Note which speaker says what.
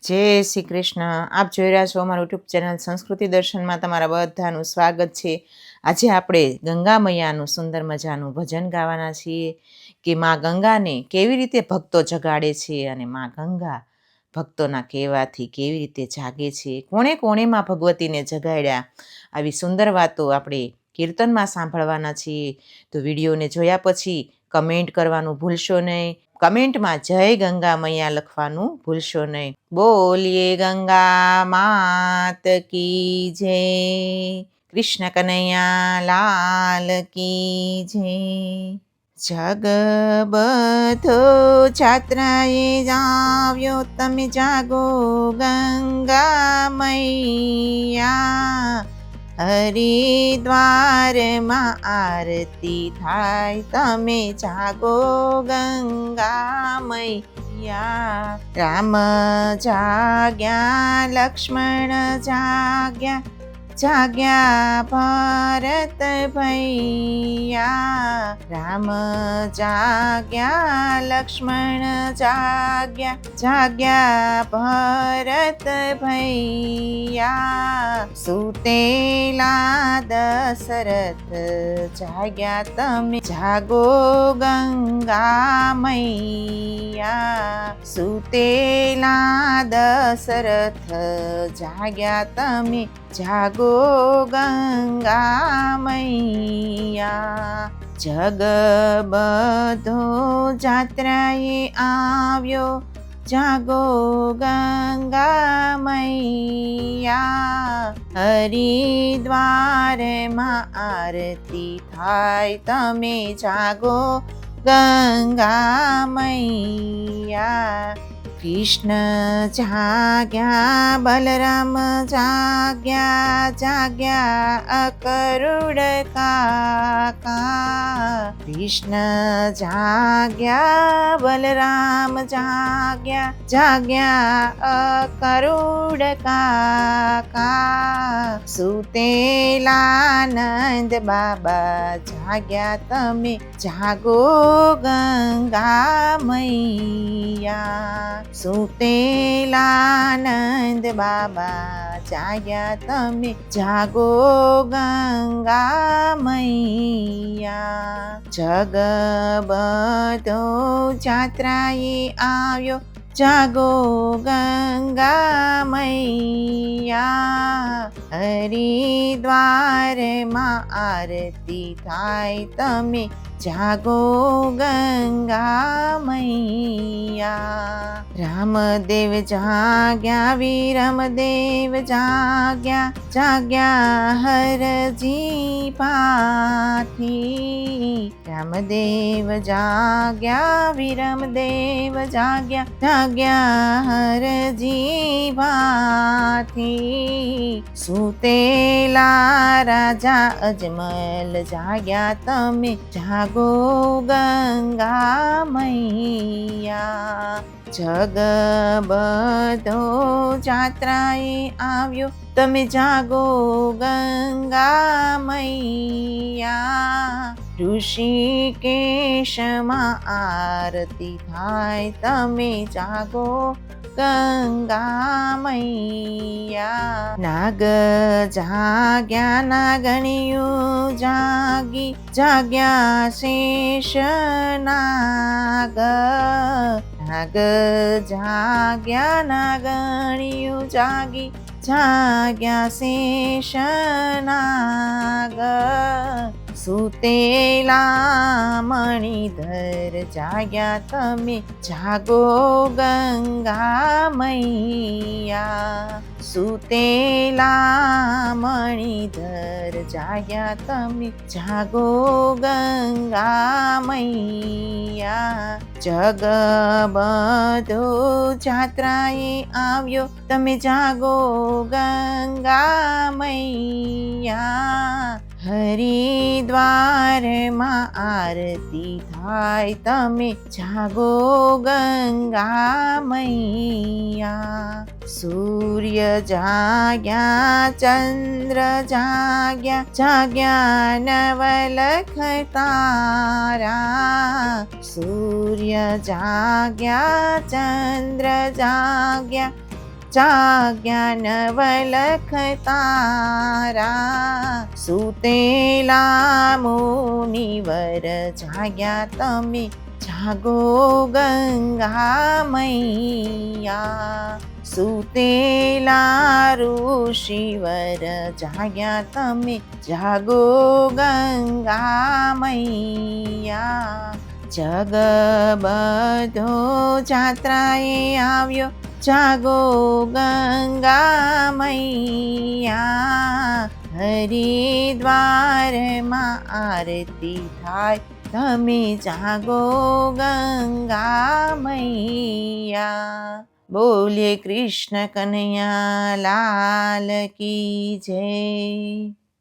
Speaker 1: જય શ્રી કૃષ્ણ. આપ જોઈ રહ્યા છો અમારું યુટ્યુબ ચેનલ સંસ્કૃતિ દર્શનમાં તમારા બધાનું સ્વાગત છે. આજે આપણે ગંગા મૈયાનું સુંદર મજાનું ભજન ગાવાના છીએ કે માં ગંગાને કેવી રીતે ભક્તો જગાડે છે અને માં ગંગા ભક્તોના કહેવાથી કેવી રીતે જાગે છે, કોણે કોણે માં ભગવતીને જગાડ્યા, આવી સુંદર વાતો આપણે કીર્તનમાં સાંભળવાના છીએ. તો વિડીયોને જોયા પછી કમેન્ટ કરવાનું ભૂલશો નહીં. કમેન્ટમાં જય ગંગા મૈયા લખવાનું ભૂલશો નહીં. બોલીએ ગંગા માત કી જય, કૃષ્ણ કનૈયા લાલ કી જય. જગ બધો જાત્રાએ આવ્યો, તમે જાગો ગંગા મૈયા. હરિદ્વારમાં આરતી થાય, તમે જાગો ગંગા મૈયા. રામ જાગ્યા લક્ષ્મણ જાગ્યા, જાગ્યા ભરત ભૈયા. રામ જાગ્યા લક્ષ્મણ જાગ્યા, જાગ્યા ભરત ભૈયા. સુતેલા દશરથ જાગ્યા, તમે જાગો ગંગા મૈયા. સુતેલા દશરથ જાગ્યા, તમે જાગો ગંગા મૈયા. જગ બધો જાત્રાએ આવ્યો, જાગો ગંગા મૈયા. હરિદ્વારમાં આરતી થાય, તમે જાગો ગંગા મૈયા. કૃષ્ણ જાગ્યા બલરામ જાગ્યા, જાગ્યા અકરુડ કાકા. કૃષ્ણ જાગ્યા બલરામ જાગ્યા, જાગ્યા અકરુડ કાકા. સુતેલા નંદ બાબા જાગ્યા, તમે જાગો ગંગા મૈયા. સુતેલા નંદ બાબા જાગ્યા, તમે જાગો ગંગા મૈયા. જગ બધો જાત્રાએ આવ્યો, જાગો ગંગા મૈયા. હરિદ્વારમાં આરતી થાય, તમે જાગો ગંગા મૈયા. રામદેવ જાગ્યા વિરમદેવ જાગ્યા, જાગ્યા હરજી પાથી. રામદેવ જાગ્યા વિરમદેવ જાગ્યા, જાગ્યા હરજી પાથી. સુતેલા રાજા અજમલ જાગ્યા, તમે જાગો ગંગા મૈયા. જગ બધો જાત્રાએ આવ્યો, તમે જાગો ગંગા મૈયા. ઋષિકેશમાં આરતી થાય, તમે જાગો ગંગા મૈયા. નાગ જાગ્યા નાગણિયું જાગી, જાગ્યા શેષ નાગ. નાગ જાગ્યા નાગણિયું જાગી, જાગ્યા શેષ નાગ. સુતેલા મણિધર જાગ્યા, તમે જાગો ગંગા મૈયા. સુતેલા મણિધર જાગ્યા, તમે જાગો ગંગા મૈયા. જગ બધો જાત્રાએ આવ્યો, તમે જાગો ગંગા મૈયા. હરિદ્વારમાં આરતી થાય, તમે જાગો ગંગા મૈયા. સૂર્ય જાગ્યા ચંદ્ર જાગ્યા, જાગ્યા નવલખ તારા. સૂર્ય જાગ્યા ચંદ્ર જાગ્યા, જાગ્યા નવલખ તારા. સુતેલા મુનિવર જાગ્યા તમે, જાગો ગંગા મૈયા. સુતેલા ઋષિવર જાગ્યા તમે, જાગો ગંગા મૈયા. જગ બધો જાત્રાએ આવ્યો, જાગો ગંગા મૈયા. હરિદ્વારમાં આરતી થાય, તમે જાગો ગંગા મૈયા. બોલીએ કૃષ્ણ કનૈયા લાલ કી જય.